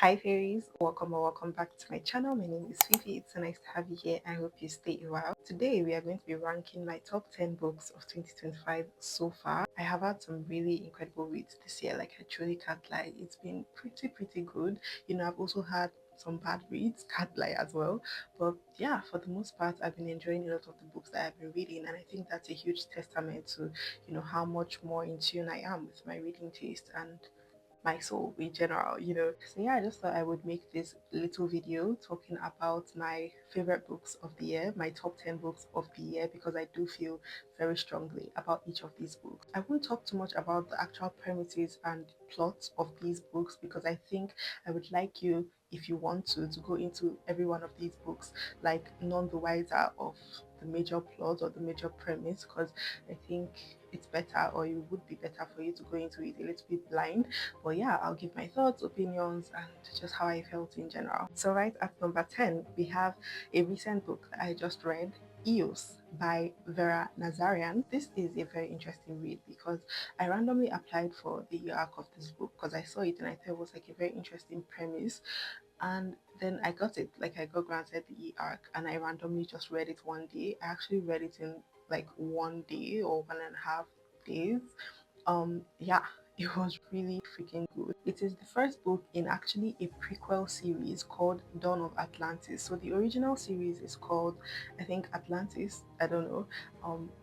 Hi fairies, welcome or welcome back to my channel. My name is Fifi. It's so nice to have you here. I hope you stay a while. Today we are going to be ranking my top 10 books of 2025 so far. I have had some really incredible reads this year, like I truly can't lie. It's been pretty good. I've also had some bad reads, can't lie as well. But yeah, for the most part, I've been enjoying a lot of the books that I've been reading, and I think that's a huge testament to, how much more in tune I am with my reading taste and my soul in general. So yeah, I just thought I would make this little video talking about my favorite books of the year, my top 10 books of the year, because I do feel very strongly about each of these books. I won't talk too much about the actual premises and plots of these books because I think I would like you, if you want to go into every one of these books, like none the wiser of the major plot or the major premise, because I think it's better, or it would be better for you to go into it a little bit blind. But yeah, I'll give my thoughts, opinions, and just how I felt in general. So right at number 10, we have a recent book that I just read, Eos by Vera Nazarian. This is a very interesting read because I randomly applied for the arc of this book because I saw it and I thought it was like a very interesting premise, and then I got it. Like I got granted the arc and I randomly just read it one day. I actually read it in like one day or 1.5 days. Yeah, it was really freaking good. It is the first book in actually a prequel series called Dawn of Atlantis. So the original series is called, I think, Atlantis. I don't know.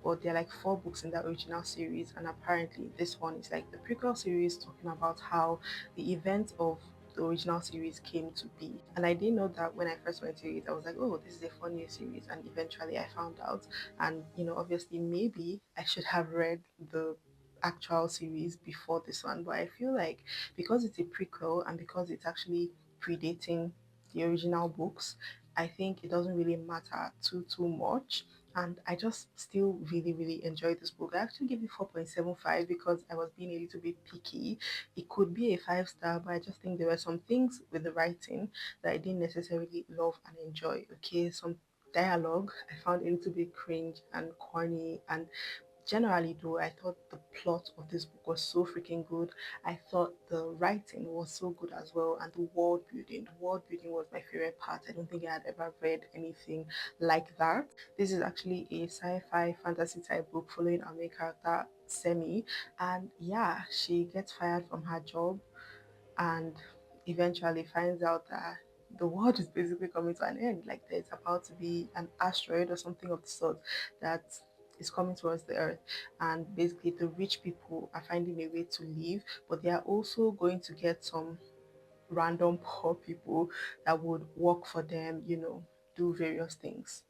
But there are like 4 books in that original series, and apparently this one is like the prequel series talking about how the events of the original series came to be. And I didn't know that when I first went to it. I was like, oh, this is a fun new series. And eventually I found out. And, obviously, maybe I should have read the actual series before this one. But I feel like because it's a prequel and because it's actually predating the original books, I think it doesn't really matter too much. And I just still really enjoyed this book. I actually gave it 4.75 because I was being a little bit picky. It could be a 5 star, but I just think there were some things with the writing that I didn't necessarily love and enjoy. Okay, some dialogue I found a little bit cringe and corny, and generally though I thought the plot of this book was so freaking good. I thought the writing was so good as well, and the world building was my favorite part. I don't think I had ever read anything like that. This is actually a sci-fi fantasy type book following our main character Semi, and yeah, she gets fired from her job and eventually finds out that the world is basically coming to an end. Like there's about to be an asteroid or something of the sort that is coming towards the earth, and basically the rich people are finding a way to leave, but they are also going to get some random poor people that would work for them, do various things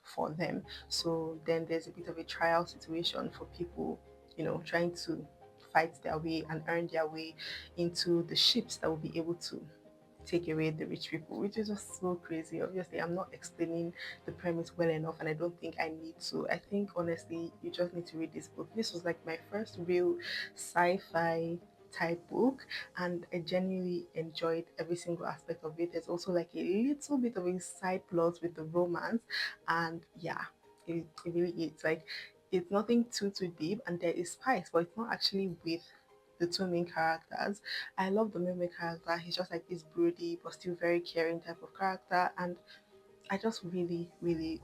for them. So then there's a bit of a trial situation for people, trying to fight their way and earn their way into the ships that will be able to take away the rich people, which is just so crazy. Obviously, I'm not explaining the premise well enough, and I don't think I need to. I think honestly, you just need to read this book. This was like my first real sci-fi type book, and I genuinely enjoyed every single aspect of it. There's also like a little bit of a side plot with the romance, and yeah, it really is like it's nothing too deep, and there is spice, but it's not actually with the 2 main characters. I love the main character. He's just like this broody but still very caring type of character, and I just really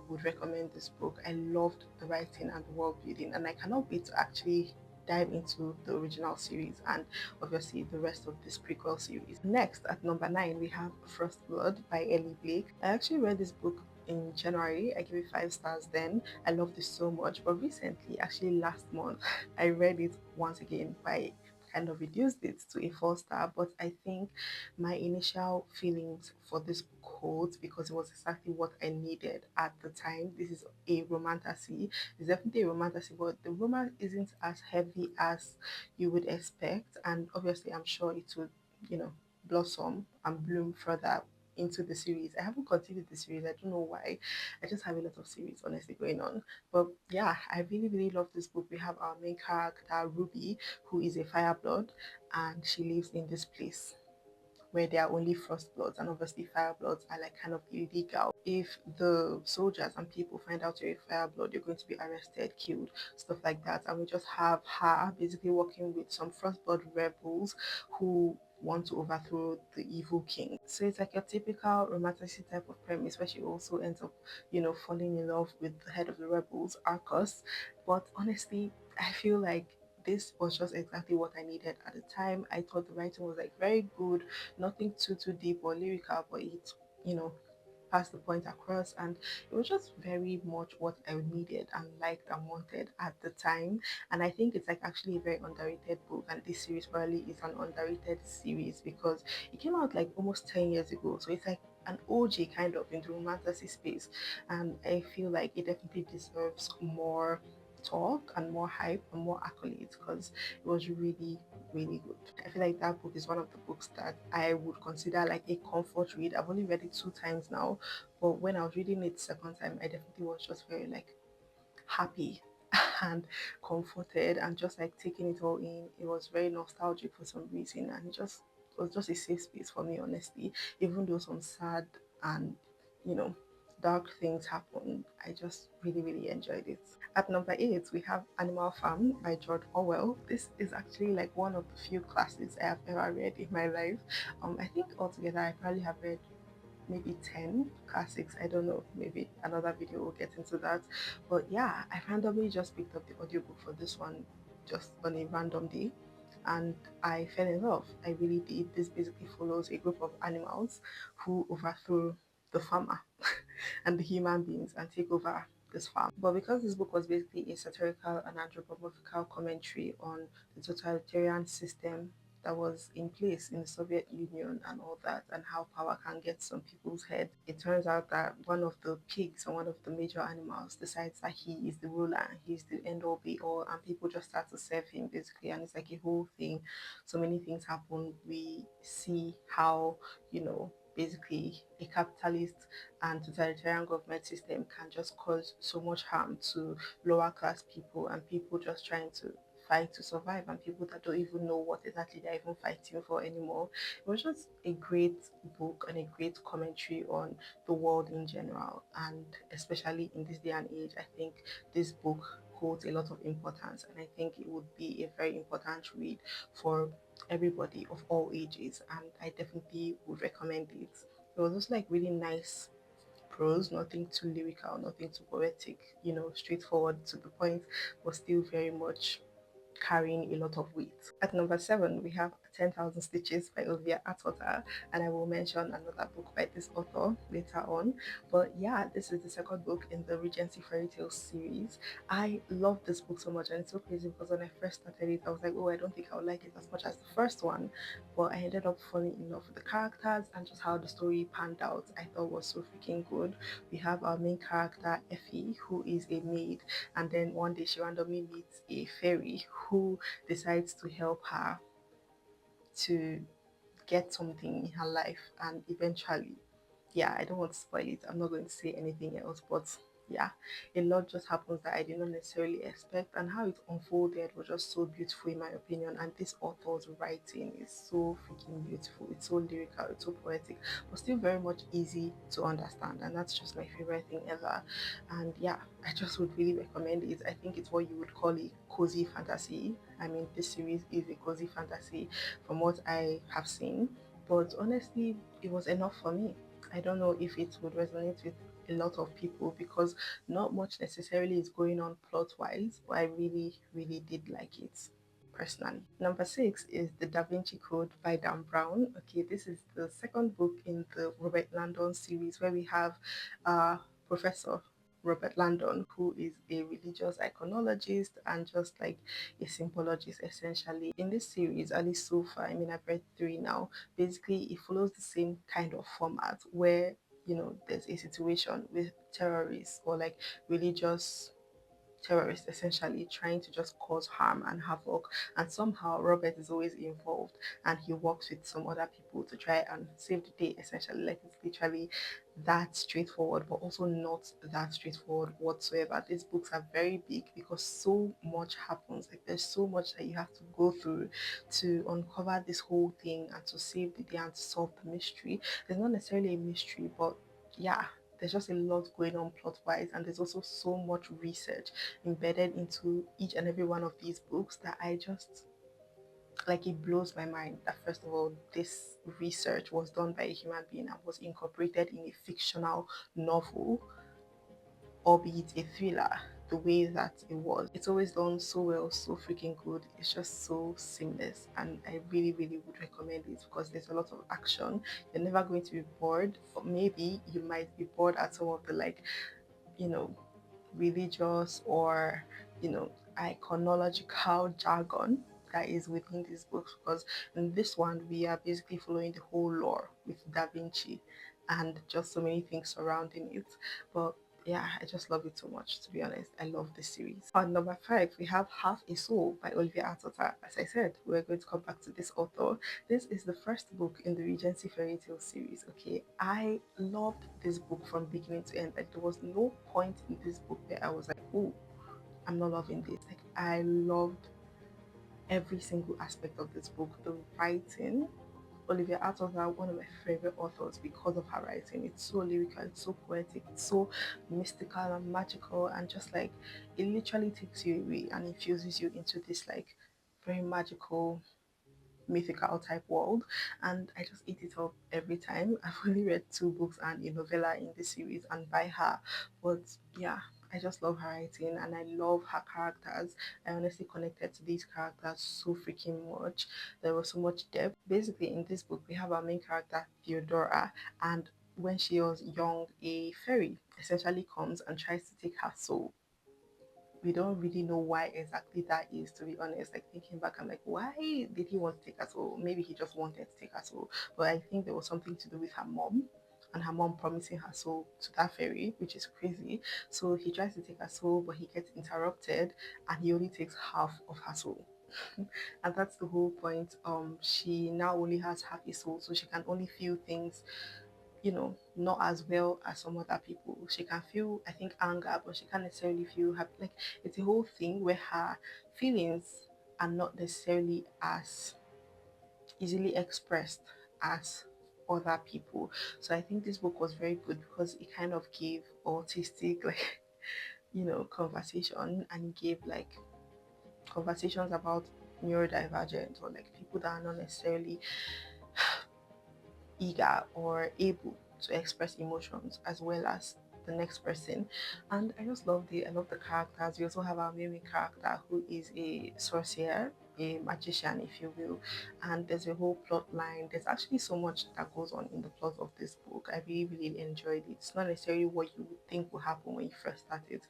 would recommend this book. I loved the writing and the world building, and I cannot wait to actually dive into the original series and obviously the rest of this prequel series. Next, at number 9, we have First Blood by Ellie Blake. I actually read this book in January. I gave it 5 stars then. I loved it so much. But recently, actually last month, I read it once again by kind of reduced it to a 4 star, but I think my initial feelings for this book holds because it was exactly what I needed at the time. This is a romantasy. It's definitely a romantasy, but the romance isn't as heavy as you would expect, and obviously I'm sure it would, blossom and bloom further into the series. I haven't continued the series. I don't know why. I just have a lot of series honestly going on. But yeah, I really love this book. We have our main character Ruby, who is a fireblood, and she lives in this place where there are only frost bloods, and obviously fire bloods are like kind of illegal. If the soldiers and people find out you're a fire blood, you're going to be arrested, killed, stuff like that. And we just have her basically working with some frost blood rebels who want to overthrow the evil king. So it's like a typical romantic type of premise where she also ends up, falling in love with the head of the rebels, Arcos. But honestly, I feel like this was just exactly what I needed at the time. I thought the writing was like very good, nothing too deep or lyrical, but it, you know, pass the point across, and it was just very much what I needed and liked and wanted at the time. And I think it's like actually a very underrated book, and this series probably is an underrated series because it came out like almost 10 years ago, so it's like an OG kind of in the romantasy space, and I feel like it definitely deserves more talk and more hype and more accolades because it was really good. I feel like that book is one of the books that I would consider like a comfort read. I've only read it 2 times now, but when I was reading it second time, I definitely was just very like happy and comforted and just like taking it all in. It was very nostalgic for some reason, and it was just a safe space for me, honestly. Even though some sad and you know dark things happened, I just really enjoyed it. At number 8, we have Animal Farm by George Orwell. This is actually like one of the few classics I have ever read in my life. I think altogether I probably have read maybe 10 classics. I don't know, maybe another video will get into that. But yeah, I randomly just picked up the audiobook for this one just on a random day, and I fell in love. I really did. This basically follows a group of animals who overthrow the farmer and the human beings and take over this farm. But because this book was basically a satirical and anthropomorphical commentary on the totalitarian system that was in place in the Soviet Union and all that, and how power can get some people's head. It turns out that one of the pigs or one of the major animals decides that he is the ruler, he's the end all be all, and people just start to serve him basically. And it's like a whole thing. So many things happen. We see how, basically a capitalist and totalitarian government system can just cause so much harm to lower class people and people just trying to fight to survive, and people that don't even know what exactly they're even fighting for anymore. It was just a great book and a great commentary on the world in general, and especially in this day and age, I think this book holds a lot of importance, and I think it would be a very important read for everybody of all ages, and I definitely would recommend it. It was just like really nice prose, nothing too lyrical, nothing too poetic, straightforward to the point, but still very much carrying a lot of weight. At number 7, we have 10,000 Stitches by Olivia Atwater, and I will mention another book by this author later on. But yeah, this is the second book in the Regency Fairy Tales series. I love this book so much, and it's so crazy because when I first started it, I was like, oh, I don't think I would like it as much as the first one. But I ended up falling in love with the characters and just how the story panned out. I thought was so freaking good. We have our main character, Effie, who is a maid, and then one day she randomly meets a fairy who decides to help her to get something in her life, and eventually, yeah, I don't want to spoil it, I'm not going to say anything else, but yeah, a lot just happens that I did not necessarily expect, and how it unfolded was just so beautiful in my opinion. And this author's writing is so freaking beautiful, it's so lyrical, it's so poetic, but still very much easy to understand, and that's just my favorite thing ever. And yeah, I just would really recommend it. I think it's what you would call a cozy fantasy. I mean, this series is a cozy fantasy from what I have seen, but honestly, it was enough for me. I don't know if it would resonate with a lot of people because not much necessarily is going on plot wise, but I really did like it personally. Number 6 is The Da Vinci Code by Dan Brown. Okay, this is the second book in the Robert Landon series where we have Professor Robert Landon, who is a religious iconologist and just like a symbologist essentially. In this series, at least so far, I mean, I've read 3 now, basically it follows the same kind of format where there's a situation with terrorists or like religious terrorists essentially trying to just cause harm and havoc, and somehow Robert is always involved, and he works with some other people to try and save the day essentially. Like, it's literally that straightforward, but also not that straightforward whatsoever. These books are very big because so much happens, like there's so much that you have to go through to uncover this whole thing and to save the day and to solve the mystery. There's not necessarily a mystery, but yeah, there's just a lot going on plot wise, and there's also so much research embedded into each and every one of these books that I just like it blows my mind that first of all this research was done by a human being and was incorporated in a fictional novel, albeit a thriller, the way that it was. It's always done so well, so freaking good. It's just so seamless, and I really, really would recommend it because there's a lot of action. You're never going to be bored, or maybe you might be bored at some of the like, you know, religious or iconological jargon that is within these books, because in this one we are basically following the whole lore with Da Vinci and just so many things surrounding it. But yeah, I just love it so much, to be honest. I love this series. On number 5, we have Half a Soul by Olivia Atota. As I said, we're going to come back to this author. This is the first book in the Regency fairy tale series. Okay, I loved this book from beginning to end. Like there was no point in this book where I was like, oh, I'm not loving this. Like I loved every single aspect of this book. The writing, Olivia Atwater, one of my favorite authors because of her writing. It's so lyrical, it's so poetic, it's so mystical and magical, and just like it literally takes you away and infuses you into this like very magical mythical type world, and I just eat it up every time. I've only read 2 books and a novella in this series and by her, but yeah, I just love her writing and I love her characters. I honestly connected to these characters so freaking much. There was so much depth. Basically, in this book, we have our main character Theodora, and when she was young, a fairy essentially comes and tries to take her soul. We don't really know why exactly that is, to be honest. Like thinking back, I'm like, why did he want to take us all? Maybe he just wanted to take us all. But I think there was something to do with her mom and her mom promising her soul to that fairy, which is crazy. So he tries to take her soul, but he gets interrupted and he only takes half of her soul. And that's the whole point. She now only has half a soul, so she can only feel things, not as well as some other people. She can feel, I think, anger, but she can't necessarily feel happy. Like it's a whole thing where her feelings are not necessarily as easily expressed as other people. So I think this book was very good because it kind of gave autistic like conversation, and gave like conversations about neurodivergent or like people that are not necessarily eager or able to express emotions as well as the next person. And I just loved it. I love the characters. We also have our main character who is a sorcerer, a magician, if you will. And there's a whole plot line. There's actually so much that goes on in the plot of this book. I really, really enjoyed it. It's not necessarily what you would think will happen when you first start it,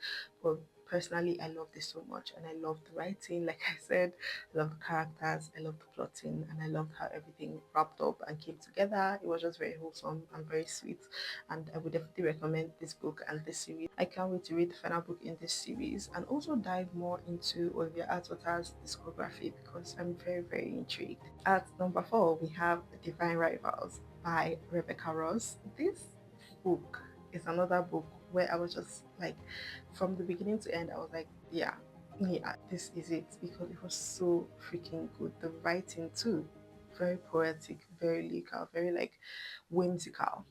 but personally, I love this so much, and I love the writing. Like I said, I love the characters, I love the plotting, and I loved how everything wrapped up and came together. It was just very wholesome and very sweet, and I would definitely recommend this book and this series. I can't wait to read the final book in this series and also dive more into Olivia Atwater's discography because I'm very, very intrigued. At number 4, we have Divine Rivals by Rebecca Ross. This book is another book where I was just like, from the beginning to end, I was like, yeah, this is it, because it was so freaking good. The writing too, very poetic, very lyrical, very like whimsical,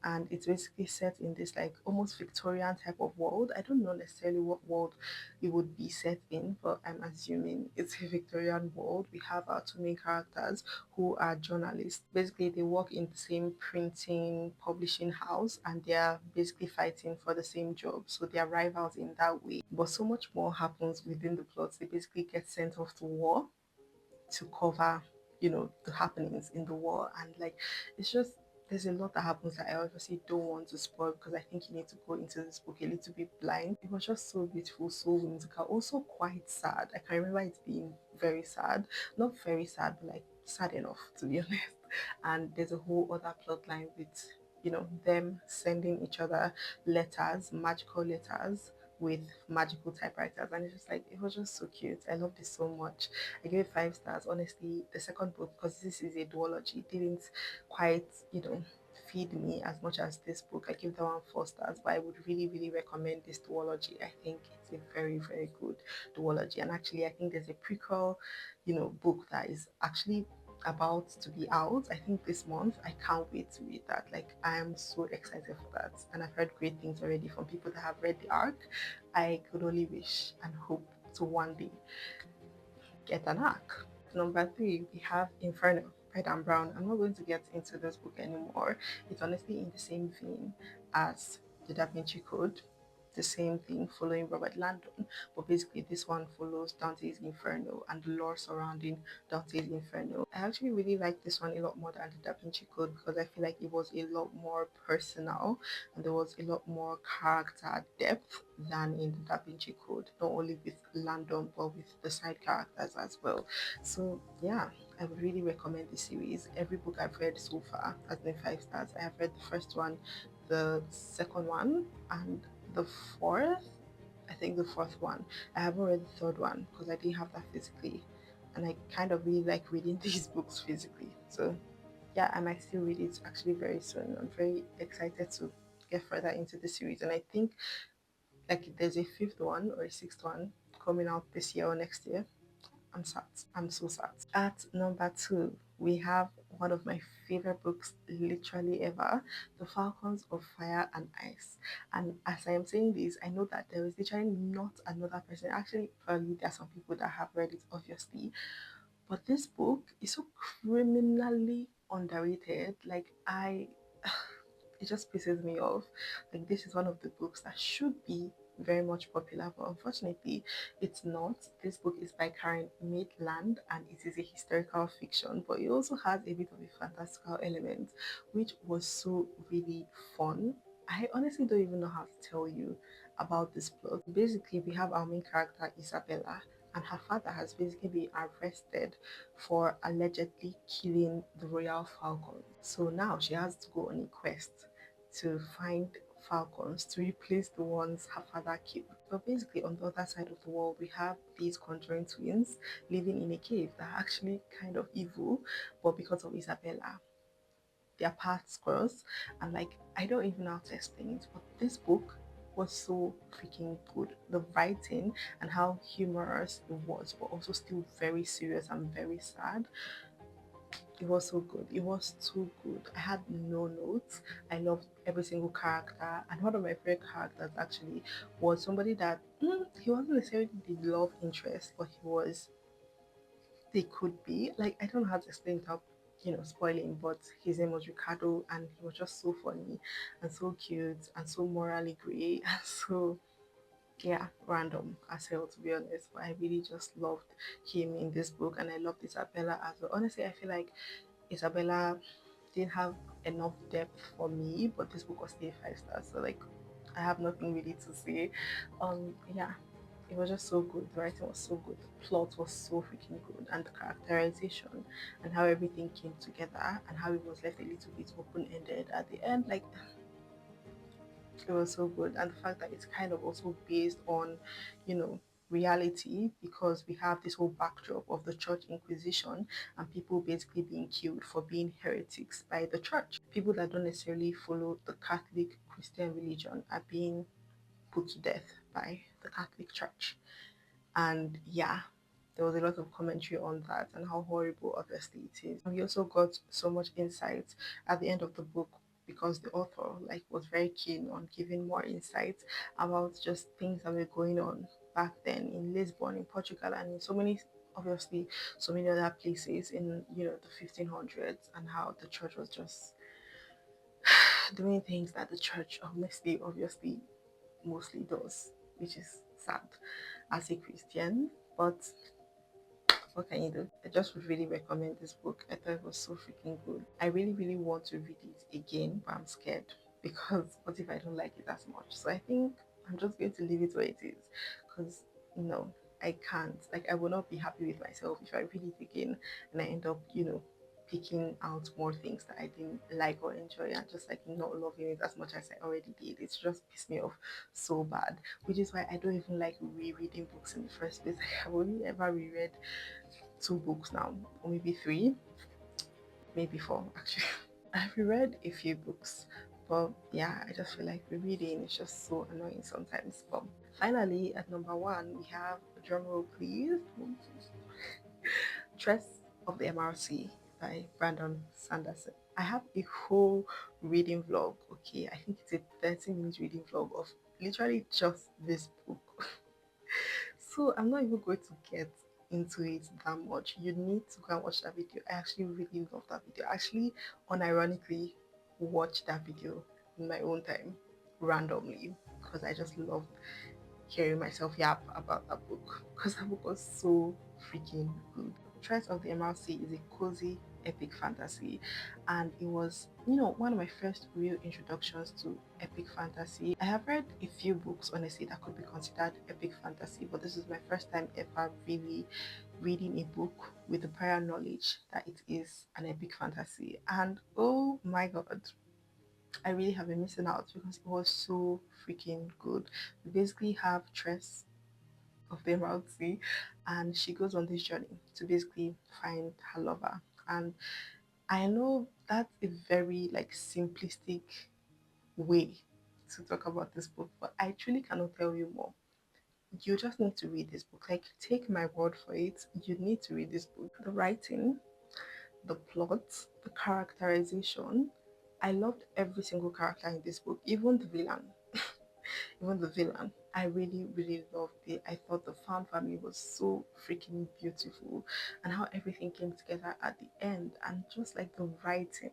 and it's basically set in this like almost Victorian type of world. I don't know necessarily what world it would be set in, but I'm assuming it's a Victorian world. We have our 2 main characters who are journalists. Basically, they work in the same printing publishing house and they are basically fighting for the same job. So they are rivals in that way. But so much more happens within the plot. They basically get sent off to war to cover the happenings in the war, and like it's just there's a lot that happens that I obviously don't want to spoil because I think you need to go into this book a little bit blind. It was just so beautiful, so whimsical, also quite sad. I can remember it being very sad, not very sad, but like sad enough, to be honest. And there's a whole other plot line with them sending each other letters, magical letters with magical typewriters, and it's just like it was just so cute. I loved it so much. I gave it 5 stars. Honestly, the second book, because this is a duology, didn't quite, feed me as much as this book. I give that one 4 stars, but I would really, really recommend this duology. I think it's a very, very good duology. And actually, I think there's a prequel, book that is actually about to be out, I think this month. I can't wait to read that. Like I am so excited for that, and I've heard great things already from people that have read the arc. I could only wish and hope to one day get an arc. Number three, we have Inferno by Dan Brown. I'm not going to get into this book anymore. It's honestly in the same vein as the Da Vinci Code, the same thing following Robert Landon, but basically this one follows Dante's Inferno and the lore surrounding Dante's Inferno. I actually really like this one a lot more than the Da Vinci Code because I feel like it was a lot more personal and there was a lot more character depth than in the Da Vinci Code, not only with Landon but with the side characters as well. So yeah, I would really recommend this series. Every book I've read so far has been 5 stars. I have read the first one, the second one, and the fourth. I think the fourth one. I haven't read the third one because I didn't have that physically, and I kind of really like reading these books physically. So yeah, I might still read it actually very soon. I'm very excited to get further into the series, and I think like there's a fifth one or a sixth one coming out this year or next year. I'm sad. I'm so sad. At number two, we have one of my favorite books literally ever, The Falcons of Fire and Ice. And as I am saying this, I know that there is literally not another person. Actually, probably there are some people that have read it, obviously. But this book is so criminally underrated. Like, it just pisses me off. Like, this is one of the books that should be very much popular, but unfortunately, it's not. This book is by Karen Maitland and it is a historical fiction, but it also has a bit of a fantastical element, which was so really fun. I honestly don't even know how to tell you about this plot. Basically, we have our main character, Isabella, and her father has basically been arrested for allegedly killing the royal falcon. So now she has to go on a quest to find falcons to replace the ones her father killed. But basically, on the other side of the world, we have these conjuring twins living in a cave that are actually kind of evil, but because of Isabella, their paths cross. And like, I don't even know how to explain it, but this book was so freaking good. The writing and how humorous it was, but also still very serious and very sad. It was so good. It was too good. I had no notes. I loved every single character. And one of my favorite characters actually was somebody that he wasn't necessarily the love interest, but he was, they could be. Like, I don't know how to explain it without, spoiling, but his name was Ricardo and he was just so funny and so cute and so morally grey and so yeah, random as hell to be honest. But I really just loved him in this book and I loved Isabella as well. Honestly, I feel like Isabella didn't have enough depth for me, but this book was still 5 stars. So like I have nothing really to say. Yeah, it was just so good. The writing was so good. The plot was so freaking good, and the characterization and how everything came together and how it was left a little bit open ended at the end. Like it was so good, and the fact that it's kind of also based on, you know, reality because we have this whole backdrop of the church inquisition and people basically being killed for being heretics by the church. People that don't necessarily follow the Catholic Christian religion are being put to death by the Catholic Church. And yeah, there was a lot of commentary on that and how horrible obviously it is. And we also got so much insight at the end of the book because the author like was very keen on giving more insight about just things that were going on back then in Lisbon, in Portugal, and in so many, obviously so many other places in, the 1500s, and how the church was just doing things that the church obviously mostly does, which is sad as a Christian. But what can you do? I just would really recommend this book. I thought it was so freaking good. I really, really want to read it again, but I'm scared because what if I don't like it as much? So I think I'm just going to leave it where it is because, I can't. Like, I will not be happy with myself if I read it again and I end up, picking out more things that I didn't like or enjoy and just like not loving it as much as I already did. It's just pissed me off so bad, which is why I don't even like rereading books in the first place. I've only ever reread 2 books now, or maybe 3, maybe 4 actually. I've reread a few books, but yeah, I just feel like rereading is just so annoying sometimes. But finally, at number 1, we have, drumroll please, Dress of the MRC by Brandon Sanderson. I have a whole reading vlog, okay? I think it's a 30-minute reading vlog of literally just this book. So I'm not even going to get into it that much, you need to go and watch that video. I actually really love that video. I actually unironically watched that video in my own time randomly because I just loved hearing myself yap about that book because that book was so freaking good. Threats of the MRC is a cozy epic fantasy, and it was, one of my first real introductions to epic fantasy. I have read a few books, honestly, that could be considered epic fantasy, but this is my first time ever really reading a book with the prior knowledge that it is an epic fantasy. And oh my god, I really have been missing out because it was so freaking good. We basically have Tress of the Emerald Sea, and she goes on this journey to basically find her lover. And I know that's a very like simplistic way to talk about this book, but I truly cannot tell you more. You just need to read this book. Like, take my word for it. You need to read this book. The writing, the plot, the characterization. I loved every single character in this book, even the villain. Even the villain. I really, really loved it. I thought the farm family was so freaking beautiful and how everything came together at the end, and just like the writing.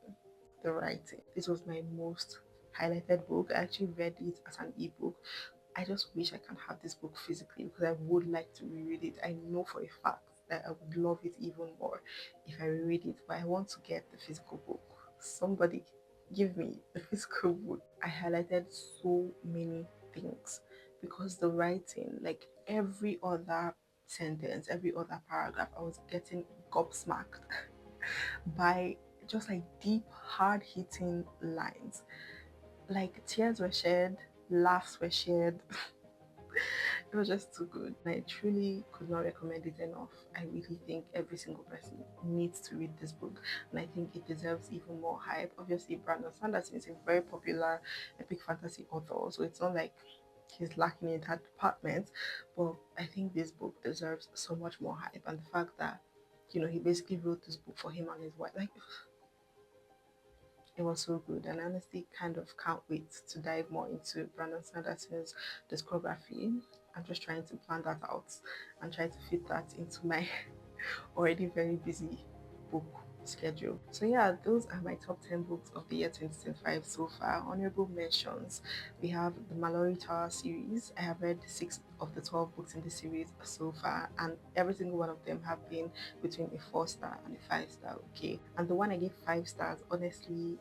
The writing. This was my most highlighted book. I actually read it as an ebook. I just wish I can have this book physically because I would like to reread it. I know for a fact that I would love it even more if I reread it, but I want to get the physical book. Somebody give me the physical book. I highlighted so many things because the writing, like every other sentence, every other paragraph, I was getting gobsmacked by just like deep, hard hitting lines. Like tears were shed, laughs were shared. It was just too good. I truly could not recommend it enough. I really think every single person needs to read this book, and I think it deserves even more hype. Obviously, Brandon Sanderson is a very popular epic fantasy author, so it's not like he's lacking in that department. But I think this book deserves so much more hype, and the fact that he basically wrote this book for him and his wife, like it was so good. And I honestly kind of can't wait to dive more into Brandon Sanderson's discography. I'm just trying to plan that out and try to fit that into my already very busy book schedule. So yeah, those are my top 10 books of the year 2025 so far. Honorable mentions, we have the Mallory Tower series. I have read 6 of the 12 books in the series so far, and every single one of them have been between a 4-star and a 5-star. Okay, and the one I gave 5 stars, honestly,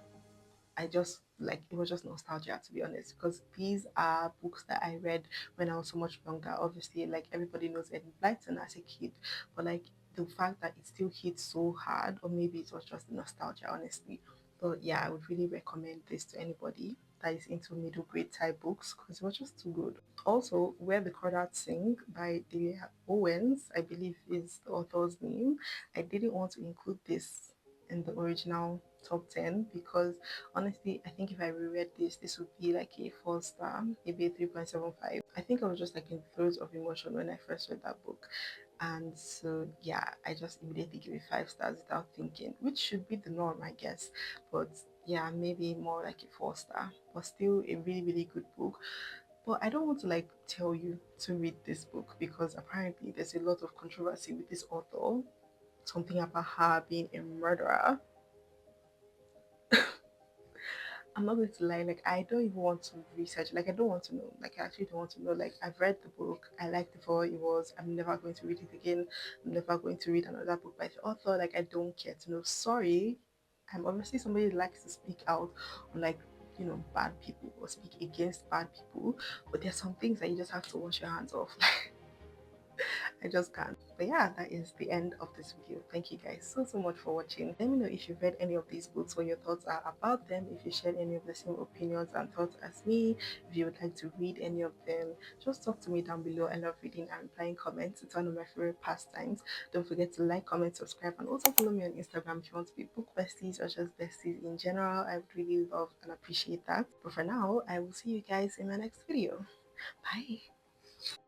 I just like, it was just nostalgia, to be honest, because these are books that I read when I was so much younger. Obviously, like everybody knows Eddie Blyton as a kid, but like the fact that it still hits so hard, or maybe it was just nostalgia, honestly. But yeah, I would really recommend this to anybody that is into middle grade type books because it was just too good. Also, Where the Crawdads Sing by Delia Owens, I believe is the author's name. I didn't want to include this in the original top 10 because honestly, I think if I reread this would be like a 4-star, maybe a 3.75. I think I was just like in throes of emotion when I first read that book. And so yeah, I just immediately give it 5 stars without thinking, which should be the norm, I guess. But yeah, maybe more like a 4-star, but still a really, really good book. But I don't want to like tell you to read this book because apparently there's a lot of controversy with this author. Something about her being a murderer. I'm not going to lie, like I don't even want to research, like I don't want to know, like I actually don't want to know. Like I've read the book, I liked it for what it was. I'm never going to read it again. I'm never going to read another book by the author. Like I don't care to know. Sorry. I'm obviously somebody that likes to speak out on like bad people or speak against bad people, but there's some things that you just have to wash your hands off. I just can't. But yeah, that is the end of this video. Thank you guys so much for watching. Let me know if you've read any of these books, what your thoughts are about them, if you share any of the same opinions and thoughts as me, if you would like to read any of them. Just talk to me down below. I love reading and replying comments. It's one of my favorite pastimes. Don't forget to like, comment, subscribe, and also follow me on Instagram if you want to be book besties or just besties in general. I would really love and appreciate that. But for now, I will see you guys in my next video. Bye.